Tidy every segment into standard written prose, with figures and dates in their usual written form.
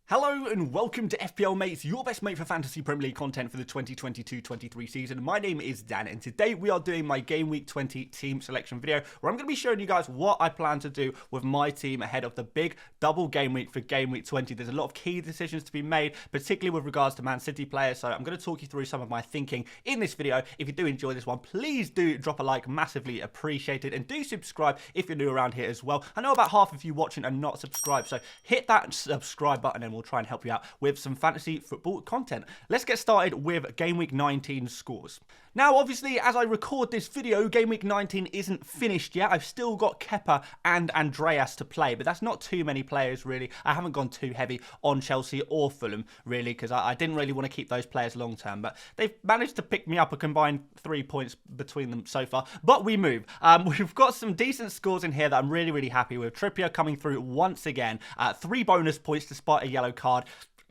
Hello and welcome to FPL Mate, your best mate for fantasy Premier League content for the 2022-23 season. My name is Dan and today we are doing my Game Week 20 team selection video where I'm going to be showing you guys what I plan to do with my team ahead of the big double game week for Game Week 20. There's a lot of key decisions to be made, particularly with regards to Man City players, so I'm going to talk you through some of my thinking in this video. If you do enjoy this one, please do drop a like, massively appreciated, and do subscribe if you're new around here as well. I know about half of you watching are not subscribed, so hit that subscribe button and we'll try and help you out with some fantasy football content. Let's get started with Game Week 19 scores. Now, obviously, as I record this video, Game Week 19 isn't finished yet. I've still got Kepa and Andreas to play, but that's not too many players, really. I haven't gone too heavy on Chelsea or Fulham, really, because I didn't really want to keep those players long term, but they've managed to pick me up a combined 3 points between them so far, but we move. We've got some decent scores in here that I'm really happy with. Trippier coming through once again, 3 bonus points despite a yellow card.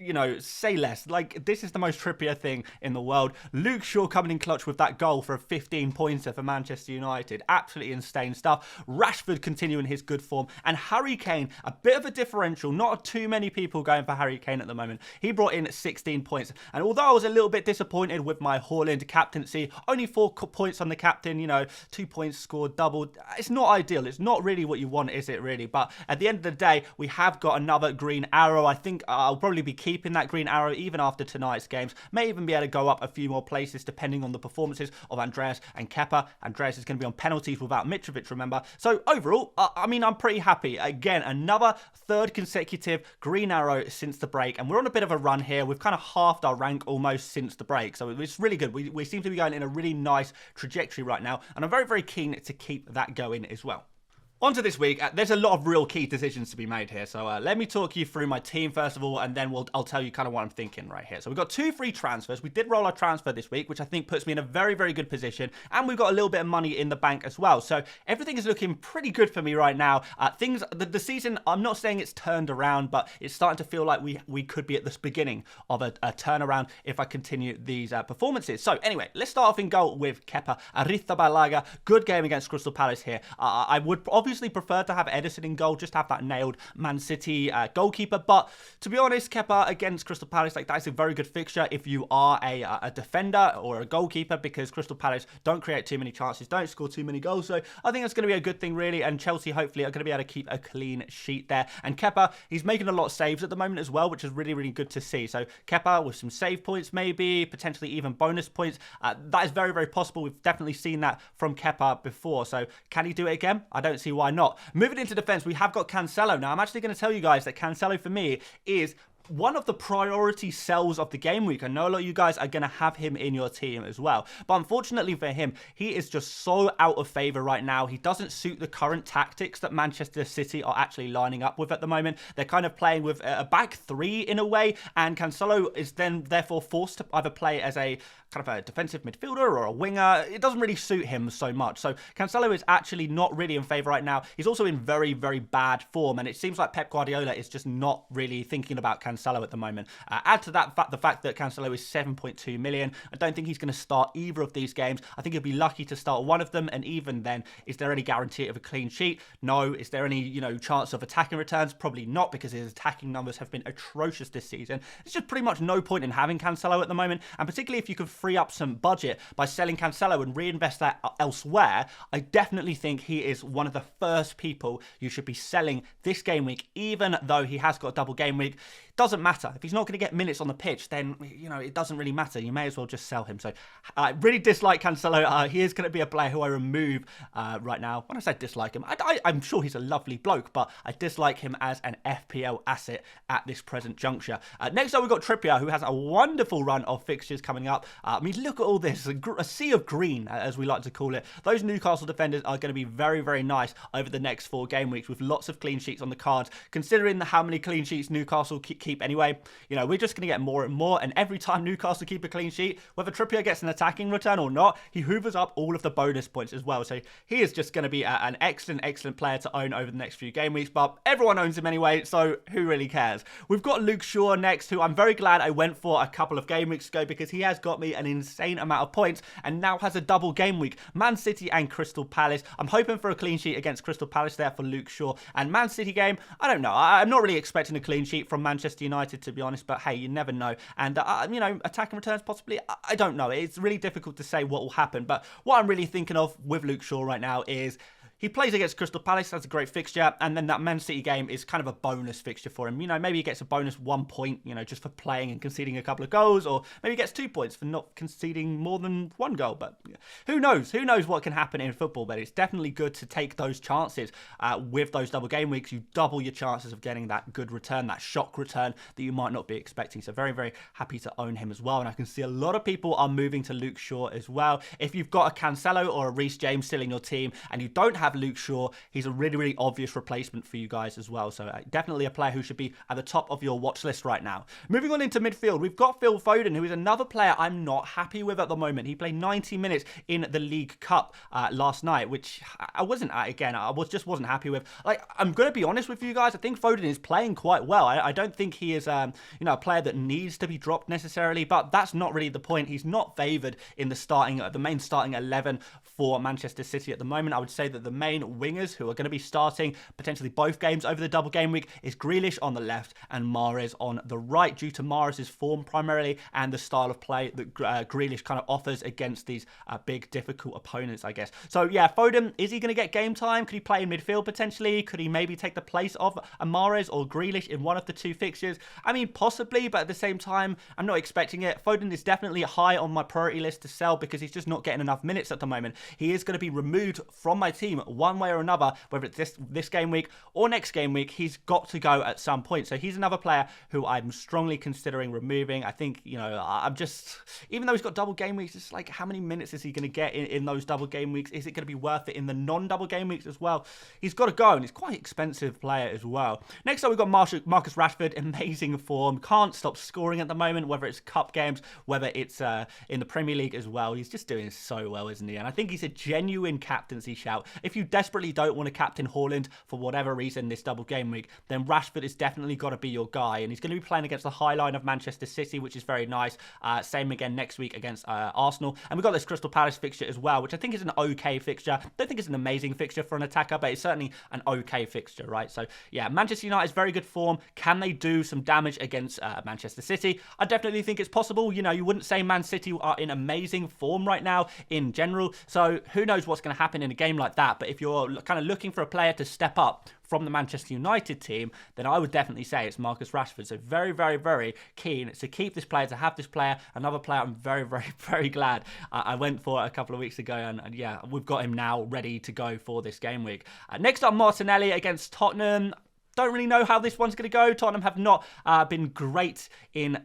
You know, say less. Like, this is the most Trippier thing in the world. Luke Shaw coming in clutch with that goal for a 15-pointer for Manchester United. Absolutely insane stuff. Rashford continuing his good form. And Harry Kane, a bit of a differential. Not too many people going for Harry Kane at the moment. He brought in 16 points. And although I was a little bit disappointed with my Holland captaincy, only 4 points on the captain, you know, 2 points scored, doubled. It's not ideal. It's not really what you want, is it really? But at the end of the day, we have got another green arrow. I think I'll probably be keeping that green arrow even after tonight's games. May even be able to go up a few more places depending on the performances of Andreas and Kepa. Andreas is going to be on penalties without Mitrovic, remember. So overall, I mean, I'm pretty happy. Again, another 3rd consecutive green arrow since the break. And we're on a bit of a run here. We've kind of halved our rank almost since the break. So it's really good. We seem to be going in a really nice trajectory right now. And I'm very keen to keep that going as well. On to this week, there's a lot of real key decisions to be made here, so let me talk you through my team first of all, and then I'll tell you kind of what I'm thinking right here. So we've got 2 free transfers. We did roll our transfer this week, which I think puts me in a very good position, and we've got a little bit of money in the bank as well. So everything is looking pretty good for me right now. The season, I'm not saying it's turned around, but it's starting to feel like we could be at the beginning of a turnaround if I continue these performances. So anyway, let's start off in goal with Kepa Arrizabalaga. Good game against Crystal Palace here. I would obviously prefer to have Edison in goal, just have that nailed Man City goalkeeper, but to be honest, Kepa against Crystal Palace, like, that's a very good fixture if you are a defender or a goalkeeper, because Crystal Palace don't create too many chances, don't score too many goals, so I think that's going to be a good thing really, and Chelsea hopefully are going to be able to keep a clean sheet there. And Kepa, he's making a lot of saves at the moment as well, which is really good to see. So Kepa with some save points, maybe potentially even bonus points, that is very possible. We've definitely seen that from Kepa before, so can he do it again? I don't see why not. Moving into defense, we have got Cancelo. Now, I'm actually going to tell you guys that Cancelo for me is one of the priority sells of the game week. I know a lot of you guys are going to have him in your team as well. But unfortunately for him, he is just so out of favour right now. He doesn't suit the current tactics that Manchester City are actually lining up with at the moment. They're kind of playing with a back 3 in a way. And Cancelo is then therefore forced to either play as a kind of a defensive midfielder or a winger. It doesn't really suit him so much. So Cancelo is actually not really in favour right now. He's also in very bad form. And it seems like Pep Guardiola is just not really thinking about Cancelo at the moment. Add to that the fact that Cancelo is 7.2 million. I don't think he's going to start either of these games. I think he'll be lucky to start one of them, and even then, is there any guarantee of a clean sheet? No. Is there any, chance of attacking returns? Probably not, because his attacking numbers have been atrocious this season. There's just pretty much no point in having Cancelo at the moment, and particularly if you could free up some budget by selling Cancelo and reinvest that elsewhere, I definitely think he is one of the first people you should be selling this game week, even though he has got a double game week. Doesn't matter. If he's not going to get minutes on the pitch, then, it doesn't really matter. You may as well just sell him. So I really dislike Cancelo. He is going to be a player who I remove right now. When I say dislike him, I'm sure he's a lovely bloke, but I dislike him as an FPL asset at this present juncture. Next up, we've got Trippier, who has a wonderful run of fixtures coming up. I mean, look at all this. A sea of green, as we like to call it. Those Newcastle defenders are going to be very nice over the next 4 game weeks, with lots of clean sheets on the cards. Considering how many clean sheets Newcastle keep anyway, we're just going to get more and more, and every time Newcastle keep a clean sheet, whether Trippier gets an attacking return or not, he hoovers up all of the bonus points as well. So he is just going to be an excellent player to own over the next few game weeks, but everyone owns him anyway, so who really cares? We've got Luke Shaw next, who I'm very glad I went for a couple of game weeks ago, because he has got me an insane amount of points and now has a double game week. Man City and Crystal Palace. I'm hoping for a clean sheet against Crystal Palace there for Luke Shaw. And Man City game, I don't know. I'm not really expecting a clean sheet from Manchester Manchester United, to be honest, but hey, you never know. And, you know, attacking returns possibly, I don't know. It's really difficult to say what will happen, but what I'm really thinking of with Luke Shaw right now is he plays against Crystal Palace, that's a great fixture, and then that Man City game is kind of a bonus fixture for him. You know, maybe he gets a bonus 1 point, you know, just for playing and conceding a couple of goals, or maybe he gets 2 points for not conceding more than 1 goal. But who knows? Who knows what can happen in football? But it's definitely good to take those chances with those double game weeks. You double your chances of getting that good return, that shock return that you might not be expecting. So very, very happy to own him as well. And I can see a lot of people are moving to Luke Shaw as well. If you've got a Cancelo or a Reece James still in your team and you don't have Luke Shaw, he's a really, really obvious replacement for you guys as well. So definitely a player who should be at the top of your watch list right now. Moving on into midfield, we've got Phil Foden, who is another player I'm not happy with at the moment. He played 90 minutes in the League Cup last night, which I wasn't, again, just wasn't happy with. Like, I'm going to be honest with you guys, I think Foden is playing quite well. I don't think he is, you know, a player that needs to be dropped necessarily, but that's not really the point. He's not favoured in the main starting 11 for Manchester City at the moment. I would say that the main wingers who are going to be starting potentially both games over the double game week is Grealish on the left and Mahrez on the right, due to Mahrez's form primarily and the style of play that Grealish kind of offers against these big, difficult opponents, I guess. So yeah, Foden, is he going to get game time? Could he play in midfield potentially? Could he maybe take the place of Mahrez or Grealish in one of the 2 fixtures? I mean, possibly, but at the same time, I'm not expecting it. Foden is definitely high on my priority list to sell because he's just not getting enough minutes at the moment. He is going to be removed from my team one way or another, whether it's this game week or next game week. He's got to go at some point. So he's another player who I'm strongly considering removing. I think, you know, I'm just, even though he's got double game weeks, it's like, how many minutes is he going to get in those double game weeks? Is it going to be worth it in the non-double game weeks as well? He's got to go, and he's quite an expensive player as well. Next up, we've got Marcus Rashford, amazing form, can't stop scoring at the moment, whether it's cup games, whether it's in the Premier League as well. He's just doing so well, isn't he? And I think he's a genuine captaincy shout. If you desperately don't want to captain Holland for whatever reason this double game week, then Rashford has definitely got to be your guy, and he's going to be playing against the high line of Manchester City, which is very nice. Same again next week against Arsenal, and we've got this Crystal Palace fixture as well, which I think is an okay fixture. Don't think it's an amazing fixture for an attacker, but it's certainly an okay fixture, right? So yeah, Manchester United's very good form. Can they do some damage against Manchester City? I definitely think it's possible. You know, you wouldn't say Man City are in amazing form right now in general, so who knows what's going to happen in a game like that. But if you're kind of looking for a player to step up from the Manchester United team, then I would definitely say it's Marcus Rashford. So very, very, very keen to keep this player, to have this player. Another player I'm very, very, very glad I went for a couple of weeks ago, and yeah, we've got him now ready to go for this game week. Next up, Martinelli against Tottenham. Don't really know how this one's going to go. Tottenham have not been great in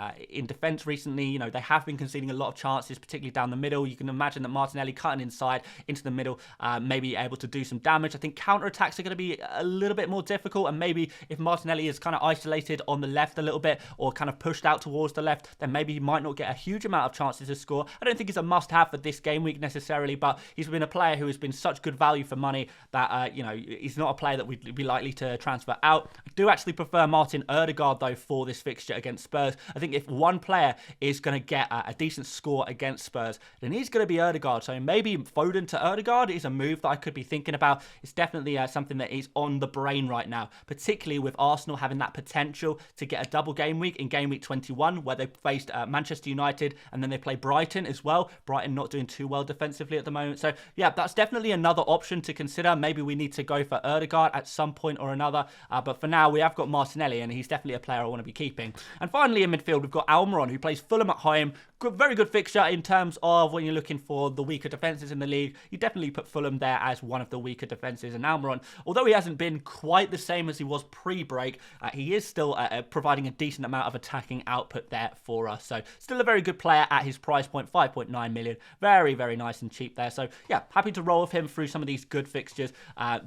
defence recently. You know, they have been conceding a lot of chances, particularly down the middle. You can imagine that Martinelli cutting inside into the middle may be able to do some damage. I think counter-attacks are going to be a little bit more difficult, and maybe if Martinelli is kind of isolated on the left a little bit or kind of pushed out towards the left, then maybe he might not get a huge amount of chances to score. I don't think he's a must-have for this game week necessarily, but he's been a player who has been such good value for money that, you know, he's not a player that we'd be likely to transfer out. I do actually prefer Martin Ødegaard, though, for this fixture against Spurs. I think if one player is going to get a decent score against Spurs, then he's going to be Ødegaard. So maybe Foden to Ødegaard is a move that I could be thinking about. It's definitely something that is on the brain right now, particularly with Arsenal having that potential to get a double game week in game week 21, where they faced Manchester United and then they play Brighton as well. Brighton not doing too well defensively at the moment. So yeah, that's definitely another option to consider. Maybe we need to go for Ødegaard at some point or another. But for now, we have got Martinelli, and he's definitely a player I want to be keeping. And finally, in midfield, we've got Almiron, who plays Fulham at home. Very good fixture in terms of when you're looking for the weaker defences in the league. You definitely put Fulham there as one of the weaker defences. And Almiron, although he hasn't been quite the same as he was pre-break, he is still providing a decent amount of attacking output there for us. So still a very good player at his price point, 5.9 million. Very, very nice and cheap there. So yeah, happy to roll with him through some of these good fixtures.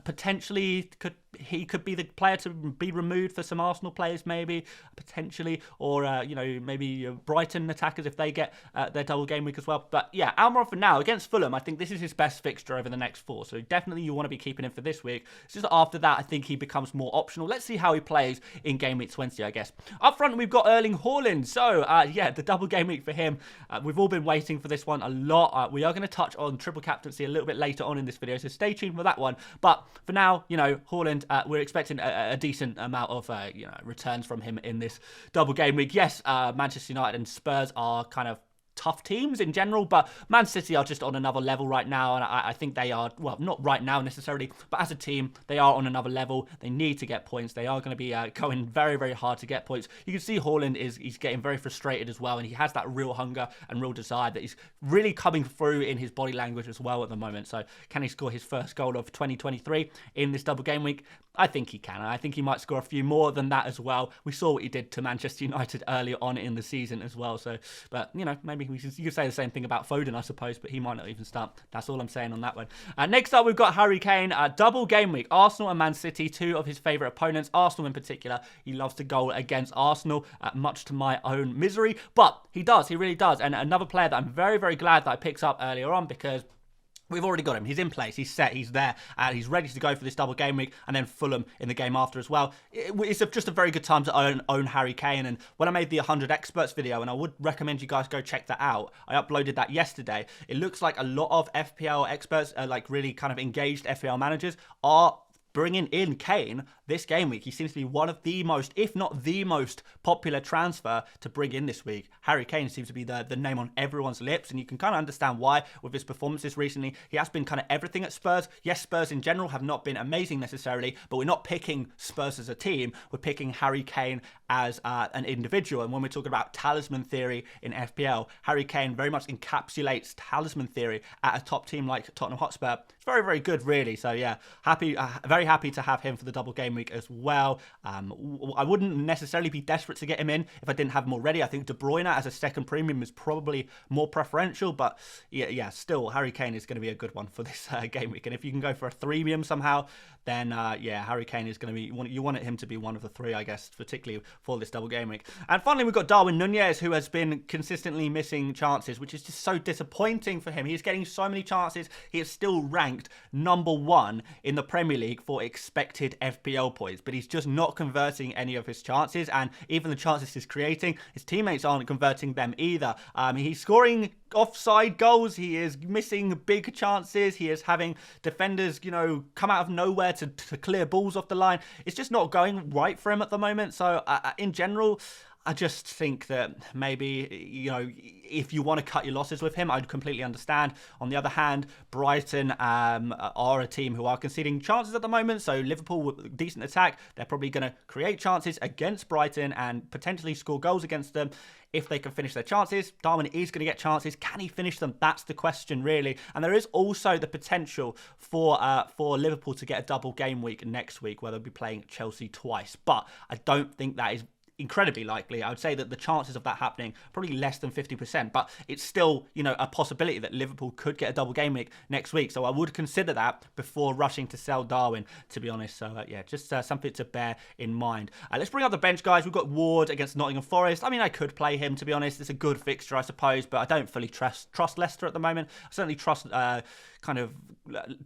Potentially he could be the player to be removed for some Arsenal players, maybe, potentially, or, you know, maybe Brighton attackers if they get their double game week as well. But yeah, Almiron for now against Fulham, I think this is his best fixture over the next 4. So definitely you want to be keeping him for this week. It's just after that, I think he becomes more optional. Let's see how he plays in game week 20, I guess. Up front, we've got Holland. So yeah, the double game week for him. We've all been waiting for this one a lot. We are going to touch on triple captaincy a little bit later on in this video, so stay tuned for that one. But for now, you know, Holland, we're expecting a decent amount of you know, returns from him in this double game week. Yes, Manchester United and Spurs are kind of tough teams in general, but Man City are just on another level right now, and I think they are, well, not right now necessarily, but as a team, they are on another level. They need to get points. They are going to be going very, very hard to get points. You can see Holland he's getting very frustrated as well, and he has that real hunger and real desire that he's really coming through in his body language as well at the moment. So can he score his first goal of 2023 in this double game week? I think he can. I think he might score a few more than that as well. We saw what he did to Manchester United earlier on in the season as well. So, but you know, maybe you could say the same thing about Foden, I suppose, but he might not even start. That's all I'm saying on that one. Next up, we've got Harry Kane. Double game week. Arsenal and Man City, two of his favourite opponents. Arsenal in particular, he loves to goal against Arsenal, much to my own misery. But he does. He really does. And another player that I'm very, very glad that I picked up earlier on, because we've already got him. He's in place. He's set. He's there. And he's ready to go for this double game week. And then Fulham in the game after as well. It's just a very good time to own Harry Kane. And when I made the 100 experts video, and I would recommend you guys go check that out, I uploaded that yesterday. It looks like a lot of FPL experts, like really kind of engaged FPL managers, are bringing in Kane this game week. He seems to be one of the most, if not the most popular transfer to bring in this week. Harry Kane seems to be the name on everyone's lips, and you can kind of understand why with his performances recently. He has been kind of everything at Spurs. Yes, Spurs in general have not been amazing necessarily, but we're not picking Spurs as a team. We're picking Harry Kane as an individual. And when we're talking about talisman theory in FPL, Harry Kane very much encapsulates talisman theory at a top team like Tottenham Hotspur. It's very, very good, really. So yeah, very happy to have him for the double game week as well. I wouldn't necessarily be desperate to get him in if I didn't have him already. I think De Bruyne as a second premium is probably more preferential, but yeah, still Harry Kane is going to be a good one for this game week. And if you can go for a threemium somehow, then yeah, Harry Kane is going to be, you want him to be one of the three, I guess, particularly for this double game week. And finally, we've got Darwin Nunez, who has been consistently missing chances, which is just so disappointing for him. He's getting so many chances. He is still ranked #1 in the Premier League for expected FPL points, but he's just not converting any of his chances, and even the chances he's creating, his teammates aren't converting them either. He's scoring offside goals. He is missing big chances. He is having defenders, you know, come out of nowhere to clear balls off the line. It's just not going right for him at the moment. So in general, I just think that maybe, you know, if you want to cut your losses with him, I'd completely understand. On the other hand, Brighton are a team who are conceding chances at the moment. So Liverpool with decent attack, they're probably going to create chances against Brighton and potentially score goals against them if they can finish their chances. Darwin is going to get chances. Can he finish them? That's the question, really. And there is also the potential for Liverpool to get a double game week next week, where they'll be playing Chelsea twice. But I don't think that is incredibly likely. I would say that the chances of that happening probably less than 50%, but it's still, you know, a possibility that Liverpool could get a double game week next week. So I would consider that before rushing to sell Darwin, to be honest. So yeah, just something to bear in mind. Let's bring up the bench, guys. We've got Ward against Nottingham Forest. I mean, I could play him, to be honest. It's a good fixture, I suppose, but I don't fully trust Leicester at the moment. I certainly trust kind of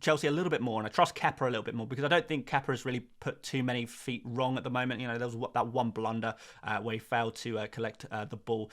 Chelsea a little bit more, and I trust Kepa a little bit more, because I don't think Kepa has really put too many feet wrong at the moment. You know, there was that one blunder where he failed to collect the ball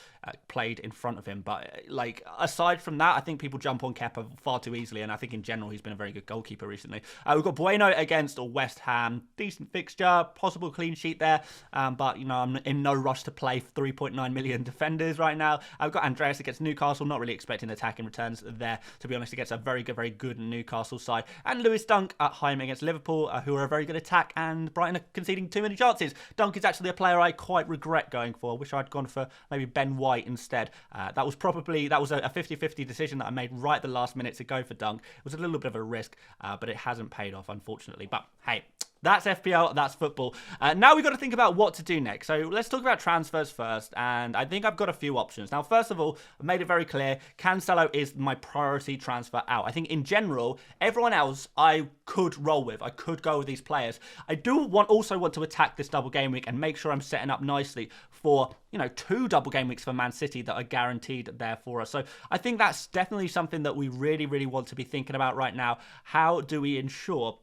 played in front of him. But like, aside from that, I think people jump on Kepa far too easily, and I think in general he's been a very good goalkeeper recently. We've got Bueno against West Ham. Decent fixture, possible clean sheet there, but you know, I'm in no rush to play 3.9 million defenders right now. I've got Andreas against Newcastle. Not really expecting attacking returns there, to be honest, against a very good Newcastle side. And Lewis Dunk at home against Liverpool, who are a very good attack, and Brighton are conceding too many chances. Dunk is actually a player I quite regret going for. I wish I'd gone for maybe Ben White instead. That was a 50-50 decision that I made right at the last minute to go for Dunk. It was a little bit of a risk, but it hasn't paid off, unfortunately. But hey, That's FPL, that's football. Now we've got to think about what to do next. So let's talk about transfers first, and I think I've got a few options. Now, first of all, I've made it very clear, Cancelo is my priority transfer out. I think in general, everyone else I could roll with. I could go with these players. I do also want to attack this double game week and make sure I'm setting up nicely for, 2 double game weeks for Man City that are guaranteed there for us. So I think that's definitely something that we really, really want to be thinking about right now. How do we ensure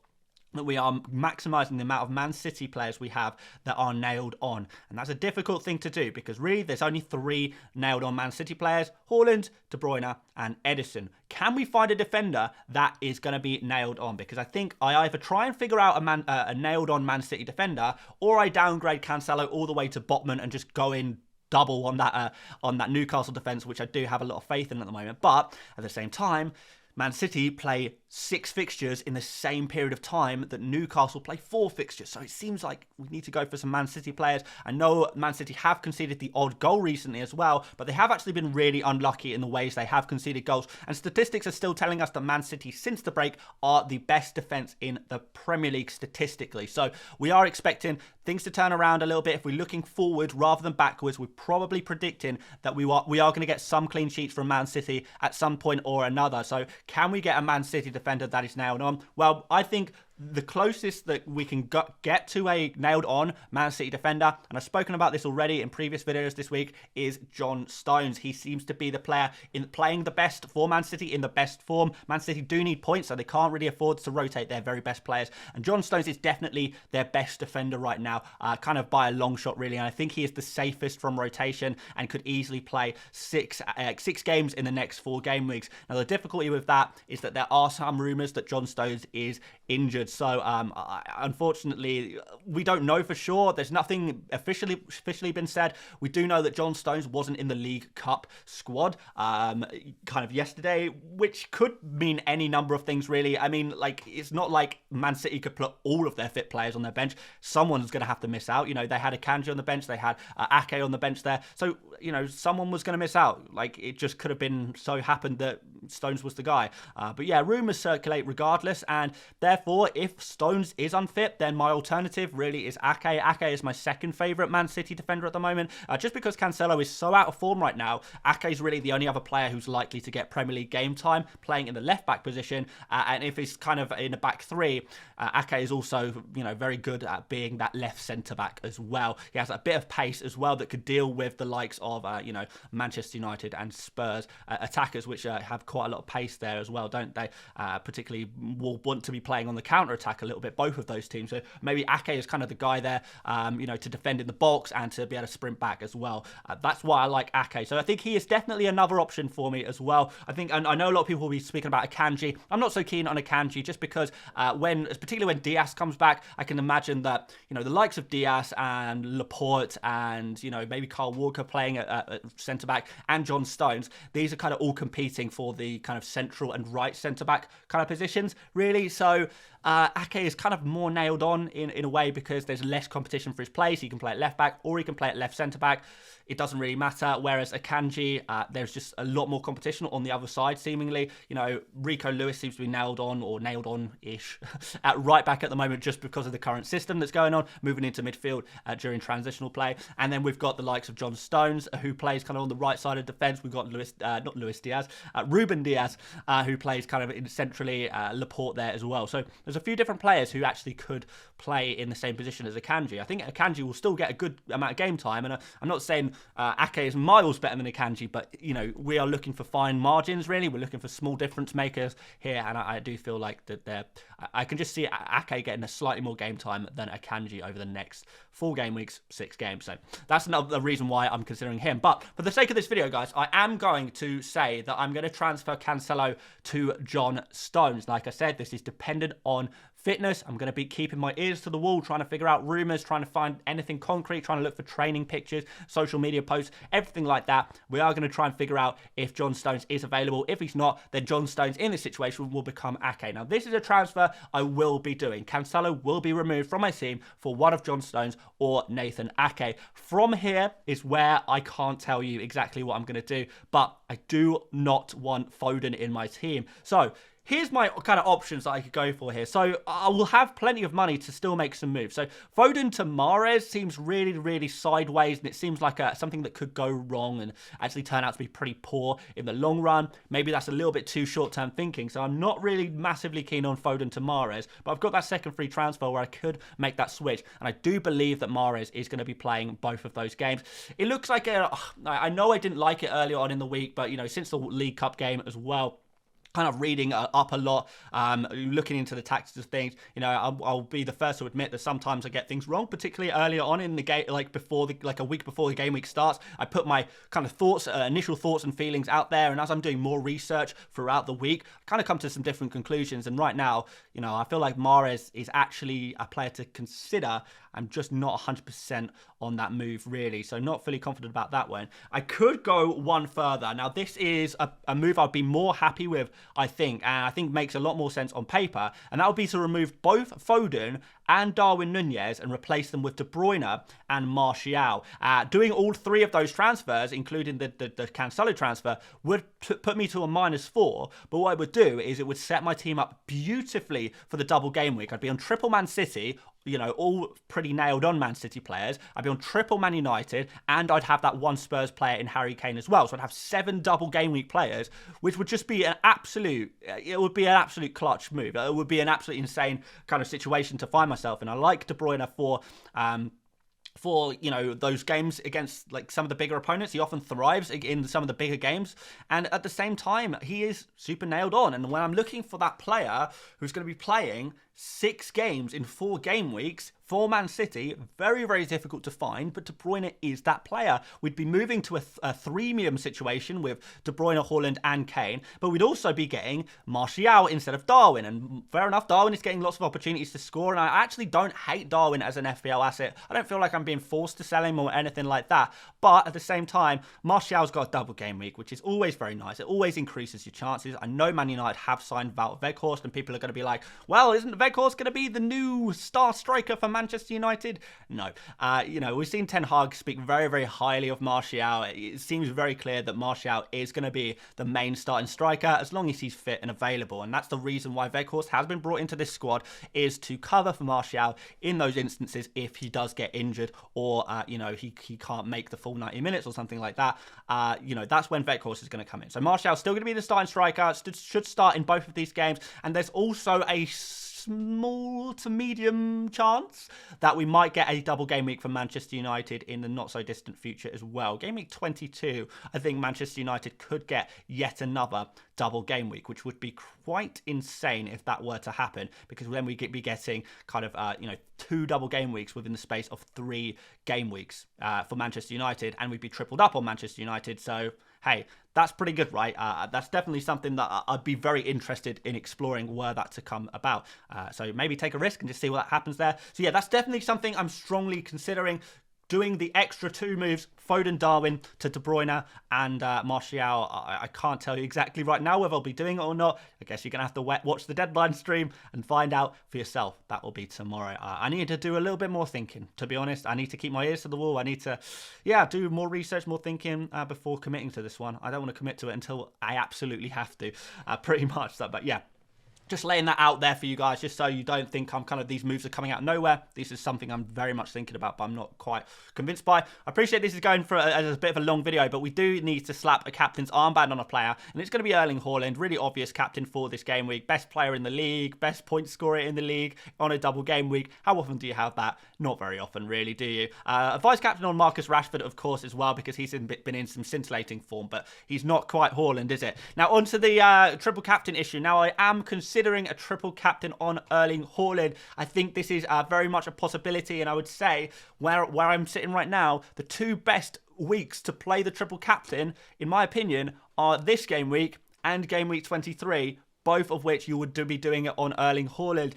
that we are maximising the amount of Man City players we have that are nailed on? And that's a difficult thing to do because really there's only 3 nailed on Man City players: Holland, De Bruyne and Edison. Can we find a defender that is going to be nailed on? Because I think I either try and figure out a nailed on Man City defender, or I downgrade Cancelo all the way to Botman and just go in double on that Newcastle defence, which I do have a lot of faith in at the moment. But at the same time, Man City play 6 fixtures in the same period of time that Newcastle play 4 fixtures. So it seems like we need to go for some Man City players. I know Man City have conceded the odd goal recently as well, but they have actually been really unlucky in the ways they have conceded goals. And statistics are still telling us that Man City, since the break, are the best defence in the Premier League statistically. So we are expecting things to turn around a little bit. If we're looking forward rather than backwards, we're probably predicting that we are going to get some clean sheets from Man City at some point or another. So can we get a Man City defender that is nailed on? Well, I think the closest that we can get to a nailed-on Man City defender, and I've spoken about this already in previous videos this week, is John Stones. He seems to be the player in playing the best for Man City, in the best form. Man City do need points, so they can't really afford to rotate their very best players, and John Stones is definitely their best defender right now, kind of by a long shot, really, and I think he is the safest from rotation and could easily play 6 games in the next 4 game weeks. Now, the difficulty with that is that there are some rumours that John Stones is injured. So, unfortunately, we don't know for sure. There's nothing officially been said. We do know that John Stones wasn't in the League Cup squad kind of yesterday, which could mean any number of things, really. I mean, it's not like Man City could put all of their fit players on their bench. Someone's going to have to miss out. They had Akanji on the bench. They had Ake on the bench there. So, someone was going to miss out. It just could have been so happened that Stones was the guy. But yeah, rumours circulate regardless, and therefore, if Stones is unfit, then my alternative really is Ake. Ake is my second favourite Man City defender at the moment. Just because Cancelo is so out of form right now, Ake is really the only other player who's likely to get Premier League game time playing in the left-back position. And if he's kind of in a back 3, Ake is also, very good at being that left centre-back as well. He has a bit of pace as well that could deal with the likes of, Manchester United and Spurs attackers, which have quite a lot of pace there as well, don't they? Particularly will want to be playing on the counter-attack a little bit, both of those teams. So maybe Ake is kind of the guy there, to defend in the box and to be able to sprint back as well. That's why I like Ake. So I think he is definitely another option for me as well. I think, and I know a lot of people will be speaking about Akanji. I'm not so keen on Akanji just because particularly when Diaz comes back, I can imagine that, the likes of Diaz and Laporte and, maybe Kyle Walker playing at centre-back and John Stones, these are kind of all competing for the kind of central and right centre-back kind of positions, really. So Ake is kind of more nailed on in a way because there's less competition for his place. He can play at left back or he can play at left centre back. It doesn't really matter. Whereas Akanji, there's just a lot more competition on the other side, seemingly. Rico Lewis seems to be nailed on-ish at right back at the moment just because of the current system that's going on, moving into midfield during transitional play. And then we've got the likes of John Stones, who plays kind of on the right side of defence. We've got Ruben Diaz, who plays kind of in centrally, Laporte there as well. So there's a few different players who actually could play in the same position as Akanji. I think Akanji will still get a good amount of game time, and I'm not saying Ake is miles better than Akanji, but we are looking for fine margins, really. We're looking for small difference makers here, and I do feel like that I can just see Ake getting a slightly more game time than Akanji over the next 4 game weeks, 6 games. So that's another reason why I'm considering him. But for the sake of this video, guys, I am going to say that I'm going to transfer Cancelo to John Stones. Like I said, this is dependent on fitness. I'm going to be keeping my ears to the wall, trying to figure out rumours, trying to find anything concrete, trying to look for training pictures, social media posts, everything like that. We are going to try and figure out if John Stones is available. If he's not, then John Stones in this situation will become Ake. Now, this is a transfer I will be doing. Cancelo will be removed from my team for one of John Stones or Nathan Ake. From here is where I can't tell you exactly what I'm going to do, but I do not want Foden in my team. So here's my kind of options that I could go for here. So I will have plenty of money to still make some moves. So Foden to Mahrez seems really, really sideways, and it seems like something that could go wrong and actually turn out to be pretty poor in the long run. Maybe that's a little bit too short-term thinking, so I'm not really massively keen on Foden to Mahrez, but I've got that second free transfer where I could make that switch, and I do believe that Mahrez is going to be playing both of those games. It looks like I know I didn't like it earlier on in the week, but, you know, since the League Cup game as well, kind of reading up a lot, looking into the tactics of things. You know, I'll be the first to admit that sometimes I get things wrong, particularly earlier on in the game, like a week before the game week starts. I put my kind of thoughts, initial thoughts and feelings out there, and as I'm doing more research throughout the week, I kind of come to some different conclusions. And right now, you know, I feel like Mahrez is actually a player to consider. I'm just not 100% on that move, really. So not fully confident about that one. I could go one further. Now, this is a move I'd be more happy with, I think, and I think makes a lot more sense on paper. And that would be to remove both Foden and Darwin Nunez and replace them with De Bruyne and Martial. Doing all three of those transfers, including the Cancelo transfer, would put me to a -4. But what I would do is it would set my team up beautifully for the double game week. I'd be on triple Man City, you know, all pretty nailed on Man City players. I'd be on triple Man United, and I'd have that one Spurs player in Harry Kane as well. So I'd have 7 double game week players, which would just be an absolute, it would be an absolute clutch move. It would be an absolutely insane kind of situation to find myself in. I like De Bruyne for, you know, those games against like some of the bigger opponents. He often thrives in some of the bigger games, and at the same time he is super nailed on. And when I'm looking for that player who's going to be playing 6 games in 4 game weeks for Man City, very, very difficult to find, but De Bruyne is that player. We'd be moving to a threemium situation with De Bruyne, Holland and Kane, but we'd also be getting Martial instead of Darwin, and fair enough, Darwin is getting lots of opportunities to score, and I actually don't hate Darwin as an FPL asset. I don't feel like I'm being forced to sell him or anything like that, but at the same time, Martial's got a double game week, which is always very nice. It always increases your chances. I know Man United have signed Wout Weghorst, and people are going to be like, well, isn't Weghorst going to be the new star striker for Manchester United? No. You know, we've seen Ten Hag speak very, very highly of Martial. It seems very clear that Martial is going to be the main starting striker as long as he's fit and available. And that's the reason why Weghorst has been brought into this squad, is to cover for Martial in those instances if he does get injured or, you know, he can't make the full 90 minutes or something like that. You know, that's when Weghorst is going to come in. So Martial's still going to be the starting striker, should start in both of these games. And there's also a small to medium chance that we might get a double game week for Manchester United in the not so distant future as well. Game week 22, I think Manchester United could get yet another double game week, which would be quite insane if that were to happen, because then we'd be getting kind of, you know, 2 double game weeks within the space of 3 game weeks for Manchester United, and we'd be tripled up on Manchester United. So, hey, that's pretty good, right? That's definitely something that I'd be very interested in exploring were that to come about. So maybe take a risk and just see what happens there. So yeah, that's definitely something I'm strongly considering. Doing the extra 2 moves, Foden, Darwin to De Bruyne and Martial. I can't tell you exactly right now whether I'll be doing it or not. I guess you're going to have to watch the deadline stream and find out for yourself. That will be tomorrow. I need to do a little bit more thinking, to be honest. I need to keep my ears to the wall. I need to, yeah, do more research, more thinking before committing to this one. I don't want to commit to it until I absolutely have to, pretty much. So, but yeah. Just laying that out there for you guys, just so you don't think I'm kind of, these moves are coming out of nowhere. This is something I'm very much thinking about, but I'm not quite convinced by. I appreciate this is going for a bit of a long video, but we do need to slap a captain's armband on a player, and it's going to be Erling Haaland, really obvious captain for this game week. Best player in the league, best point scorer in the league on a double game week. How often do you have that? Not very often, really, do you? Vice captain on Marcus Rashford, of course, as well, because he's been in some scintillating form, but he's not quite Haaland, is it? Now, on to the triple captain issue. Now, I am considering a triple captain on Erling Haaland. I think this is very much a possibility, and I would say where I'm sitting right now, the 2 best weeks to play the triple captain, in my opinion, are this game week and game week 23, both of which you would be doing it on Erling Haaland.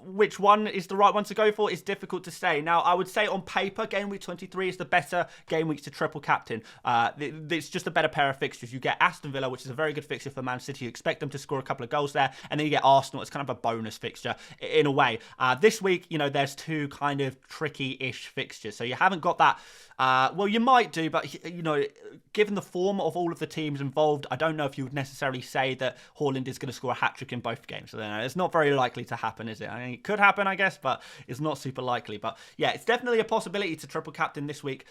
which one is the right one to go for is difficult to say. Now, I would say on paper, Game Week 23 is the better game week to triple captain. It's just a better pair of fixtures. You get Aston Villa, which is a very good fixture for Man City. You expect them to score a couple of goals there. And then you get Arsenal. It's kind of a bonus fixture in a way. This week, you know, there's two kind of tricky-ish fixtures. So you haven't got that. Well, you might do, but, you know, given the form of all of the teams involved, I don't know if you would necessarily say that Holland is going to score a hat-trick in both games. So it's not very likely to happen, is it? I mean, it could happen, I guess, but it's not super likely. But yeah, it's definitely a possibility to triple captain this week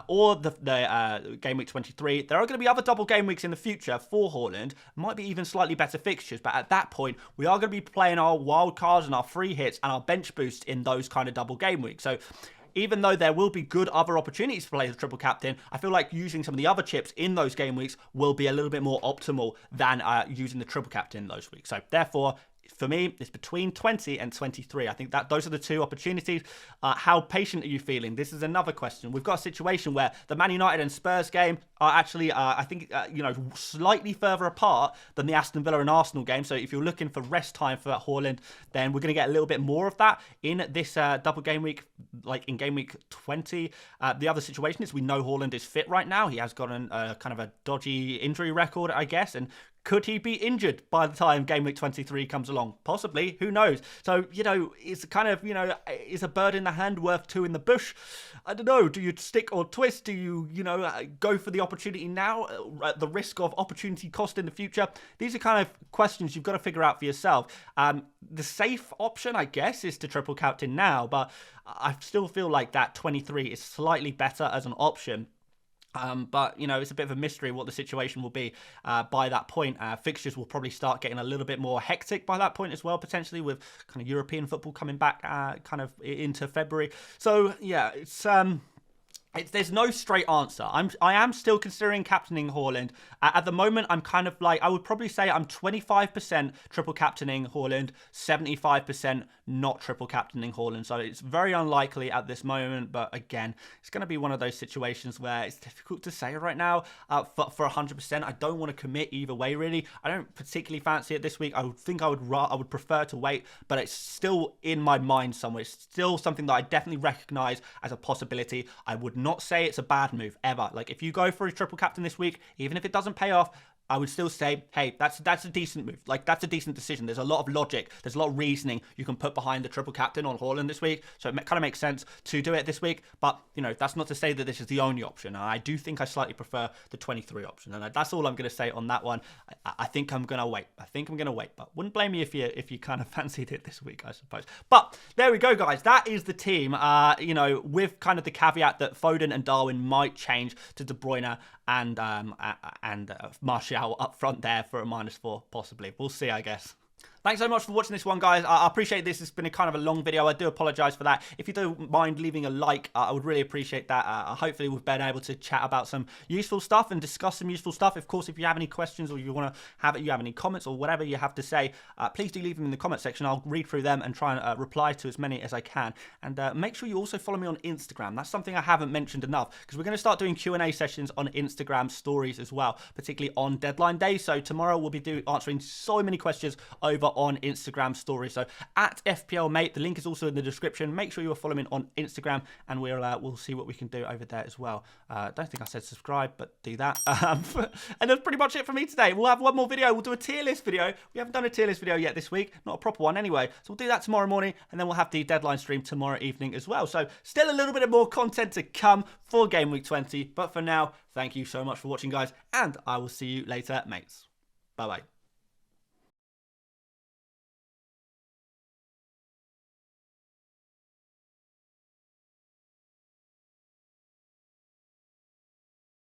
or the Game Week 23. There are going to be other double game weeks in the future for Holland. Might be even slightly better fixtures, but at that point, we are going to be playing our wild cards and our free hits and our bench boosts in those kind of double game weeks. So even though there will be good other opportunities to play the triple captain, I feel like using some of the other chips in those game weeks will be a little bit more optimal than using the triple captain in those weeks. So therefore, for me, it's between 20 and 23. I think that those are the two opportunities. How patient are you feeling? This is another question. We've got a situation where the Man United and Spurs game are actually, I think, you know, slightly further apart than the Aston Villa and Arsenal game. So if you're looking for rest time for Holland, then we're going to get a little bit more of that in this double game week, like in Game Week 20. The other situation is we know Holland is fit right now. He has got kind of a dodgy injury record, I guess, and could he be injured by the time Game Week 23 comes along? Possibly. Who knows? So, you know, it's kind of, you know, is a bird in the hand worth two in the bush? I don't know. Do you stick or twist? Do you, you know, go for the opportunity now at the risk of opportunity cost in the future? These are kind of questions you've got to figure out for yourself. The safe option, I guess, is to triple captain now, but I still feel like that 23 is slightly better as an option. But, you know, it's a bit of a mystery what the situation will be by that point. Fixtures will probably start getting a little bit more hectic by that point as well, potentially, with kind of European football coming back kind of into February. So, yeah, there's no straight answer. I am still considering captaining Holland. At the moment, I'm kind of like, I would probably say I'm 25% triple captaining Holland, 75% not triple captaining Holland. So it's very unlikely at this moment. But again, it's going to be one of those situations where it's difficult to say right now for 100%. I don't want to commit either way, really. I don't particularly fancy it this week. I would think I would prefer to wait, but it's still in my mind somewhere. It's still something that I definitely recognize as a possibility. I would not say it's a bad move ever. Like, if you go for a triple captain this week, even if it doesn't pay off, I would still say, hey, that's a decent move. Like, that's a decent decision. There's a lot of logic. There's a lot of reasoning you can put behind the triple captain on Holland this week. So it kind of makes sense to do it this week. But, you know, that's not to say that this is the only option. I do think I slightly prefer the 23 option. And that's all I'm going to say on that one. I think I'm going to wait. But wouldn't blame me if you kind of fancied it this week, I suppose. But there we go, guys. That is the team, you know, with kind of the caveat that Foden and Darwin might change to De Bruyne and Martial up front there for a -4, possibly. We'll see, I guess. Thanks so much for watching this one, guys. I appreciate this. It's been a kind of a long video. I do apologise for that. If you don't mind leaving a like, I would really appreciate that. Hopefully, we've been able to chat about some useful stuff and discuss some useful stuff. Of course, if you have any questions or you have any comments or whatever you have to say, please do leave them in the comment section. I'll read through them and try and reply to as many as I can. And make sure you also follow me on Instagram. That's something I haven't mentioned enough, because we're going to start doing Q&A sessions on Instagram stories as well, particularly on deadline day. So tomorrow we'll be answering so many questions over on Instagram stories. So at FPL Mate, the link is also in the description. Make sure you are following on Instagram, and we'll see what we can do over there as well. Don't think I said subscribe, but do that. And that's pretty much it for me today. We'll have one more video. We'll do a tier list video. We haven't done a tier list video yet this week, not a proper one anyway. So we'll do that tomorrow morning, and then we'll have the deadline stream tomorrow evening as well. So still a little bit more content to come for Game Week 20. But for now, thank you so much for watching, guys, and I will see you later, mates. Bye-bye.